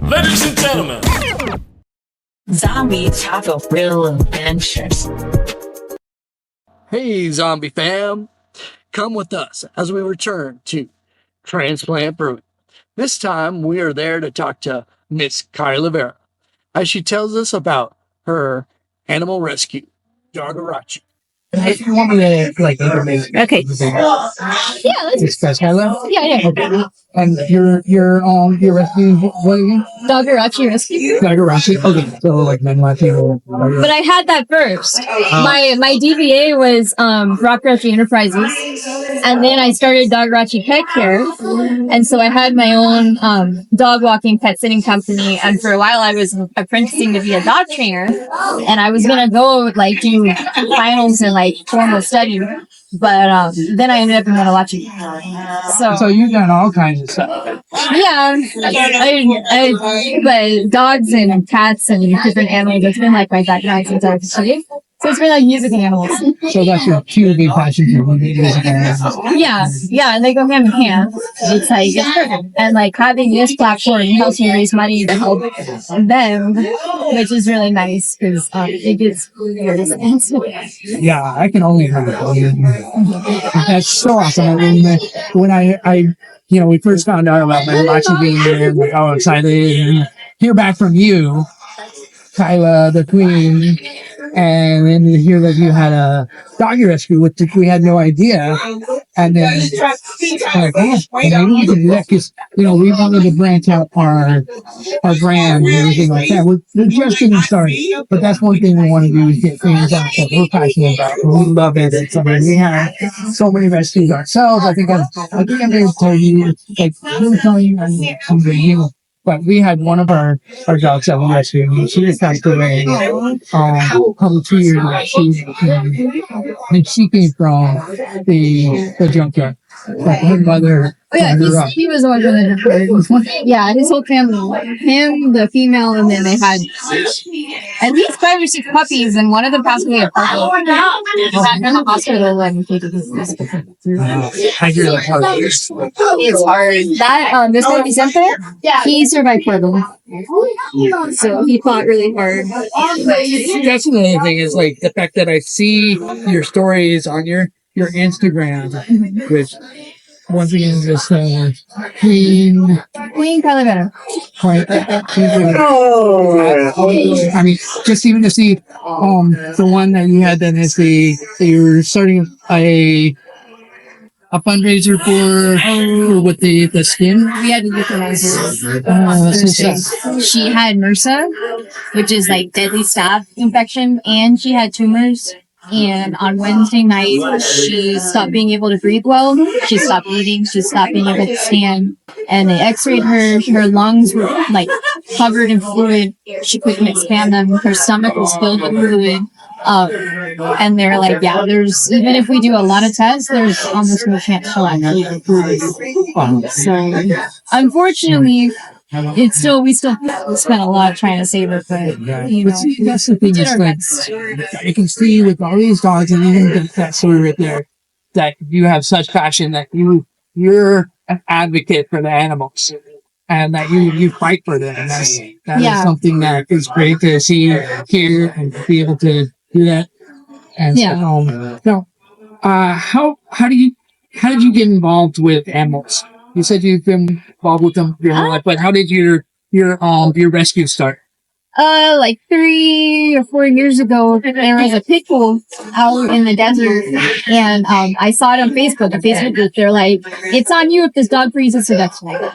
Ladies and gentlemen, Zombies have a real adventures. Hey, zombie fam! Come with us as we return to Transplant Brewing. This time, we are there to talk to Miss Kyla Vera as she tells us about her animal rescue, Dogerachi. If you want me to, introduce. Okay. Yeah, let's Discuss Kyla? yeah. Okay. And your rescue, what again? Dogerachi Rescue. Dogerachi? Okay. So, men watching. But I had that first. My DBA was Dogerachi Enterprises, and then I started Dogerachi Pet Care, and so I had my own dog walking pet sitting company. And for a while, I was apprenticing to be a dog trainer, and I was gonna go do finals and formal study, but then I ended up in Guanajuato. So you've done all kinds of stuff. Yeah, but dogs and cats and different animals, it's been my background since I was a kid. So it's been music and animals. So that's your two big passions, music and animals. Yeah, and they go hand in hand. It's it's perfect. And having this platform helps me raise money to help them, which is really nice because it gets very expensive. Yeah, I can only imagine. That's so awesome. I mean, when I we first found out about Guanajuato being there, I'm oh, excited to hear back from you, Kyla, the queen, and then to hear that you had a doggy rescue, which we had no idea. And then, maybe we can do that because, we wanted to branch out our brand and everything like that. We're just getting started, but that's one thing we want to do is get things out that we're passionate about. We love it. And so we have so many rescues ourselves. I think I'm going to tell you, I'm telling you, I'm you. But we had one of our dogs that we rescued. She just passed away probably 2 years ago. And she came from the junkyard. But her mother. Oh yeah, he was the one really important. Yeah, his whole family. Him, the female, and then they had at least 5 or 6 puppies, and one of them passed away at Parkville. In the hospital, and he did this. I hear that hard. It's hard. That this one Vicente, he survived Parkville. So he fought really hard. That's another thing is the fact that I see your stories on your Instagram, which once again is this Queen Kyla Vera. I mean, just even to see the one that you had then is that you were starting a fundraiser for with the skin. We had to euthanize her. She had MRSA, which is deadly staph infection, and she had tumors. And on Wednesday night, she stopped being able to breathe well. She stopped eating. She stopped being able to stand. And they x-rayed her. Her lungs were covered in fluid. She couldn't expand them. Her stomach was filled with fluid. And they're yeah, there's, even if we do a lot of tests, there's almost no chance she'll actually improve. So, unfortunately, we still spent a lot trying to save her, but that's the thing is you can see with all these dogs and even that story right there that you have such passion that you're an advocate for the animals and that you fight for them. And that is something that is great to see here and be able to do that. And so, how did you get involved with animals? You said you've been involved with them your whole life, but how did your rescue start? 3 or 4 years ago, there was a pit bull out in the desert, and I saw it on Facebook. A Facebook group. They're "It's on you if this dog freezes to death tonight."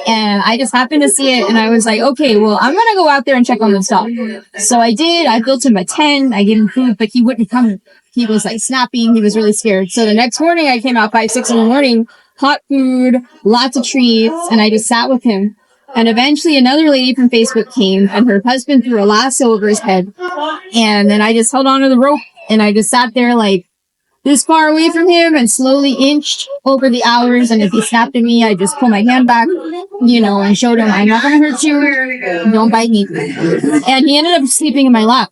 And I just happened to see it, and I was okay, well, I'm gonna go out there and check on this dog. So I did. I built him a tent. I gave him food, but he wouldn't come. He was snapping. He was really scared. So the next morning, I came out 5, 6 in the morning, hot food, lots of treats, and I just sat with him. And eventually another lady from Facebook came, and her husband threw a lasso over his head. And then I just held onto the rope, and I just sat there this far away from him and slowly inched over the hours. And if he snapped at me, I just pull my hand back, and showed him, I'm not going to hurt you. Don't bite me. And he ended up sleeping in my lap.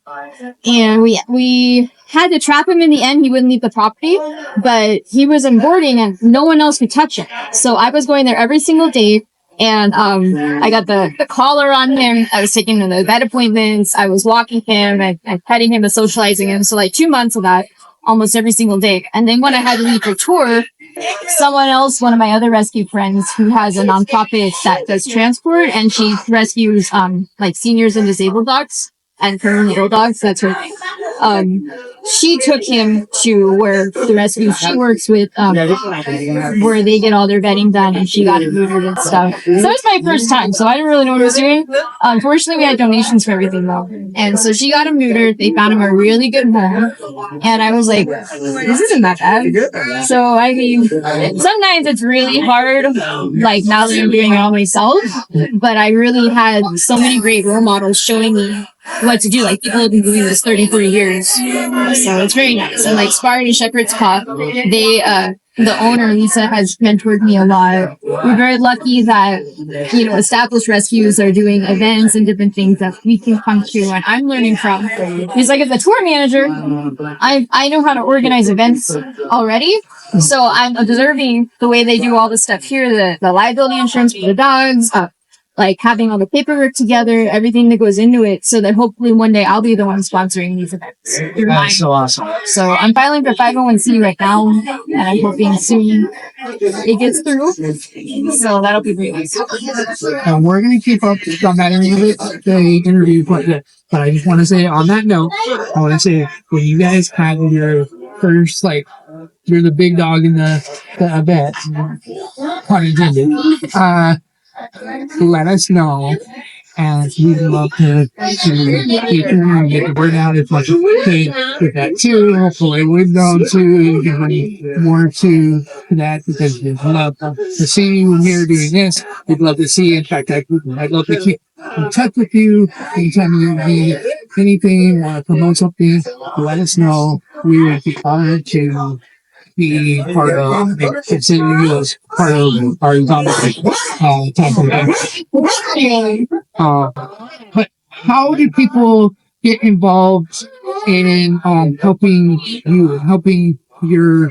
And we had to trap him in the end. He wouldn't leave the property, but he was in boarding and no one else could touch him. So I was going there every single day. And I got the collar on him. I was taking him to vet appointments. I was walking him and petting him and socializing him. So like 2 months of that, almost every single day. And then when I had to leave for tour, someone else, one of my other rescue friends who has a nonprofit that does transport, and she rescues like seniors and disabled dogs and terminally ill dogs. That's her thing. She took him to where the rescue she works with, where they get all their vetting done, and she got it neutered and stuff. So that was my first time, so I didn't really know what I was doing. Unfortunately, we had donations for everything though, and so she got him neutered. They found him a really good home, and I was like, this isn't that bad. So I mean, sometimes it's really hard, like now that I'm doing it all myself, but I really had so many great role models showing me what to do. Like people have been doing this 30, 40 years. So it's very nice. And like Spartan and Shepherd's Paw, they, the owner, Lisa, has mentored me a lot. We're very lucky that, you know, established rescues are doing events and different things that we can come to and I'm learning from. Because like as a tour manager, I know how to organize events already. So I'm observing the way they do all the stuff here, the liability insurance for the dogs, like having all the paperwork together, everything that goes into it, so that hopefully one day I'll be the one sponsoring these events. That's so awesome. So I'm filing for 501c right now, and I'm hoping soon it gets through. So that'll be great. And we're going to keep up on that the interview, but I just want to say on that note, I want to say when you guys had your first, like, you're the big dog in the event, pun intended, let us know, and we'd love to keep and get the word out as much as we could with that too. Hopefully we've grown to give more to that, because we'd love to see you here doing this. We'd love to see you. In fact, I'd love to keep in touch with you. Anytime you need anything, want to promote something, let us know. We would be honored to be part of, consider you as part of our but how do people get involved in helping you, helping your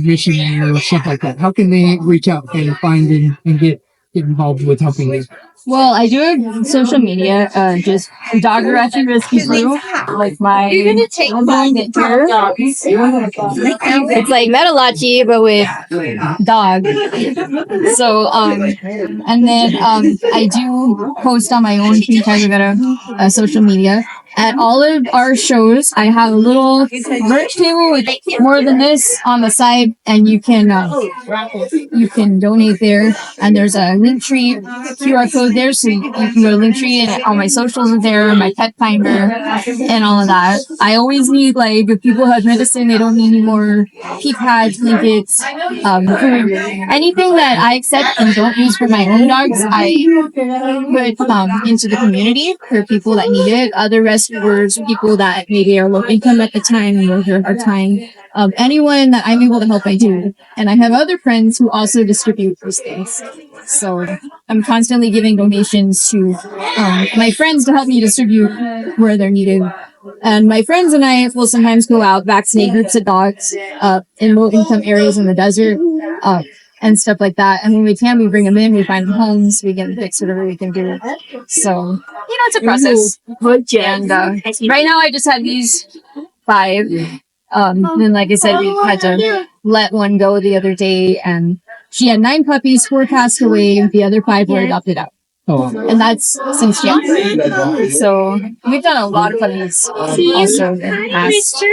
mission and your stuff like that? How can they reach out and find and get involved with helping you? Well, I do have social media, just Dogerachi Rescue, like my album here. It's like Metalachi, but with dog. So, and then I do post on my own Kyla Vera social media. At all of our shows, I have a little merch table with more than this on the side, and you can donate there. And there's a Linktree QR code there, so you can go to Linktree, and all my socials are there, my pet finder, and all of that. I always need, like, if people have medicine, they don't need any more pee pads, blankets, food, anything that I accept and don't use for my own dogs, I put into the community for people that need it. Other rescuers, people that maybe are low income at the time and work a hard time. Anyone that I'm able to help, I do. And I have other friends who also distribute these things. So I'm constantly giving donations to my friends to help me distribute where they're needed. And my friends and I will sometimes go out, vaccinate groups of dogs in low-income areas in the desert and stuff like that. And when we can, we bring them in, we find them homes, we get them fixed, whatever we can do. So, you know, it's a process. And right now I just have these 5. And like I said, we had to let one go the other day, and she had 9 puppies, 4 passed away, the other 5 were adopted out. Oh. And that's since January. So we've done a lot of puppies also in the past.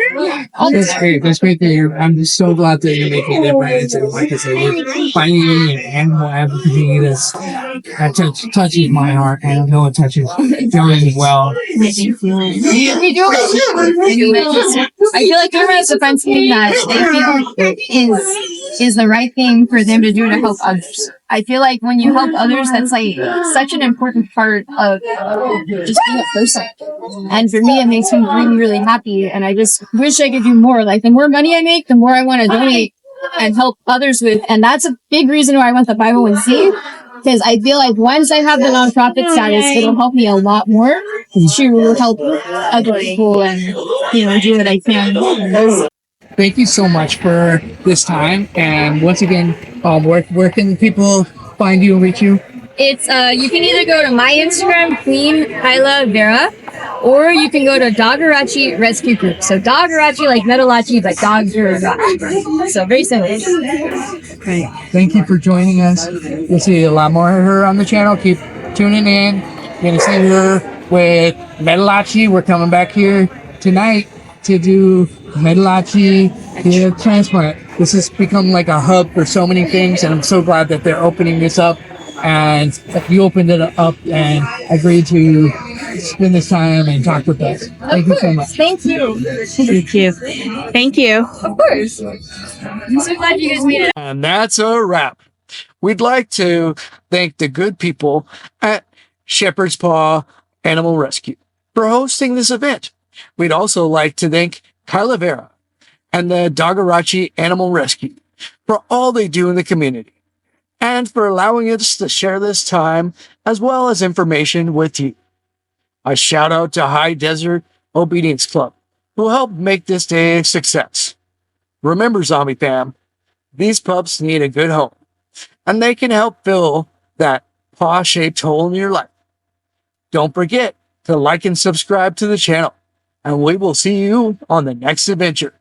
That's great. That's great that I'm just so glad that you're making a difference. And like I said, you're finding an animal advocacy that touches my heart, and I know it touches Joey as well. We do. I feel like everyone's defense something that they feel is the right thing for them to do to help others. I feel like when you help others, that's like such an important part of just being a person. And for me, it makes me really, really happy. And I just wish I could do more. Like the more money I make, the more I want to donate and help others with. And that's a big reason why I want the 501c. Because I feel like once I have the nonprofit status, it'll help me a lot more to help other people and, you know, do what I can. Thank you so much for this time. And once again, where can people find you and reach you? It's you can either go to my Instagram, Queen Kyla Vera, or you can go to Dogerachi Rescue Group. So Dogerachi like Metalachi, but Dogerachi. So very simple. Great. Thank you for joining us. You'll see a lot more of her on the channel. Keep tuning in. You're going to see her with Metalachi. We're coming back here tonight to do Metalachi hair transplant. This has become like a hub for so many things, and I'm so glad that they're opening this up. And you opened it up and agreed to spend this time and talk with us. Thank you so much. Thank you. Thank you. Thank you. Of course. I'm so glad you guys made it. And that's a wrap. We'd like to thank the good people at Shepherd's Paw Animal Rescue for hosting this event. We'd also like to thank Kyla Vera and the Dogerachi Animal Rescue for all they do in the community and for allowing us to share this time as well as information with you. A shout out to High Desert Obedience Club, who helped make this day a success. Remember, Zombie Fam, these pups need a good home, and they can help fill that paw-shaped hole in your life. Don't forget to like and subscribe to the channel, and we will see you on the next adventure.